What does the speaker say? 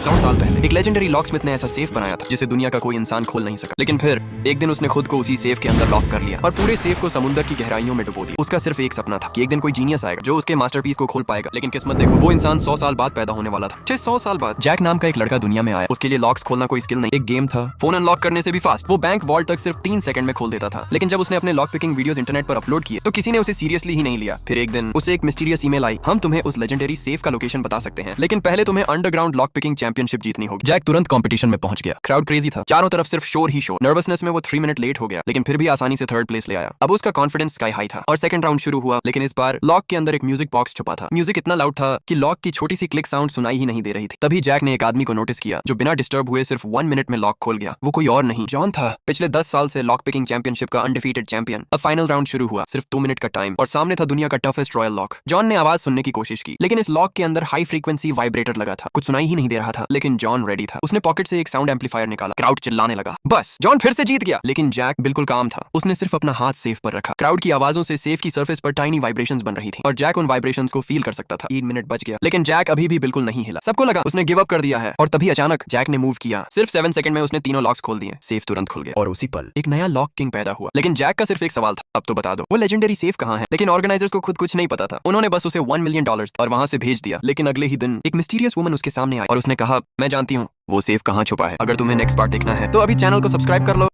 100 साल पहले एक लेजेंडरी लॉकस्मिथ ने ऐसा सेफ बनाया था जिसे दुनिया का कोई इंसान खोल नहीं सका। लेकिन फिर एक दिन उसने खुद को उसी सेफ के अंदर लॉक कर लिया और पूरे सेफ को समुद्र की गहराइयों में डुबो दिया। उसका सिर्फ एक सपना था कि एक दिन कोई जीनियस आएगा जो उसके मास्टरपीस को खोल पाएगा। लेकिन किस्मत देखो, वो इंसान 100 साल बाद पैदा होने वाला था। 100 साल बाद जैक नाम का एक लड़का दुनिया में आया। उसके लिए लॉक्स खोलना कोई स्किल नहीं, एक गेम था। फोन अनलॉक करने से भी फास्ट। वो बैंक वॉल्ट तक सिर्फ 3 सेकंड में खोल देता था। लेकिन जब उसने अपने लॉक पिकिंग वीडियोस इंटरनेट पर अपलोड किए तो किसी ने उसे सीरियसली ही नहीं लिया। फिर एक दिन उसे एक मिस्टीरियस ईमेल आई, हम तुम्हें उस लेजेंडरी सेफ का लोकेशन बता सकते हैं, लेकिन पहले तुम्हें अंडरग्राउंड लॉक पिकिंग चैंपियनशिप जीतनी होगी। जैक तुरंत कंपटीशन में पहुंच गया। क्राउड क्रेजी था, चारों तरफ सिर्फ शोर ही शोर। नर्वसनेस में वो 3 मिनट लेट हो गया, लेकिन फिर भी आसानी से 3rd प्लेस ले आया। अब उसका कॉन्फिडेंस स्काई हाई था और सेकंड राउंड शुरू हुआ। लेकिन इस बार लॉक के अंदर एक म्यूजिक बॉक्स छुपा था। म्यूजिक इतना लाउड था कि लॉक की छोटी सी क्लिक साउंड सुनाई ही नहीं दे रही थी। तभी जैक ने एक आदमी को नोटिस किया जो बिना डिस्टर्ब हुए सिर्फ 1 मिनट में लॉक खोल गया। वो कोई और नहीं, जॉन था। पिछले 10 साल से लॉक पिकिंग चैंपियनशिप का अनडिफीटेड चैंपियन। अब फाइनल राउंड शुरू हुआ, सिर्फ 2 मिनट का टाइम और सामने था दुनिया का टफेस्ट रॉयल लॉक। जॉन ने आवाज सुनने की कोशिश की, लेकिन इस लॉक के अंदर हाई फ्रीक्वेंसी वाइब्रेटर लगा था। कुछ सुनाई ही नहीं दे रहा था। लेकिन जॉन रेडी था। उसने पॉकेट से एक साउंड एम्पलीफायर निकाला। क्राउड चिल्लाने लगा, बस जॉन फिर से जीत गया। लेकिन जैक बिल्कुल काम था। उसने सिर्फ अपना हाथ सेफ पर रखा। क्राउड की आवाजों से सेफ की सरफेस पर टाइनी वाइब्रेशंस बन रही थी और जैक उन वाइब्रेशंस को फील कर सकता था। 3 मिनट बच गया, लेकिन जैक अभी भी बिल्कुल नहीं हिला। सबको लगा उसने गिव अप कर दिया है। और तभी अचानक जैक ने मूव किया। सिर्फ 7 सेकंड में उसने तीनों लॉक्स खोल दिए। सेफ तुरंत खुल गया और उसी पल एक नया लॉक किंग पैदा हुआ। लेकिन जैक का सिर्फ एक सवाल था, अब तो बता दो वो लेजेंडरी सेफ कहाँ है। लेकिन ऑर्गेनाइजर्स को खुद कुछ नहीं पता था। उन्होंने बस उसे $1 मिलियन और वहां से भेज दिया। लेकिन अगले ही दिन एक मिस्टीरियस वुमन उसके सामने आई और उसने कहा, मैं जानती हूँ वो सेफ कहाँ छुपा है। अगर तुम्हें नेक्स्ट पार्ट देखना है तो अभी चैनल को सब्सक्राइब कर लो।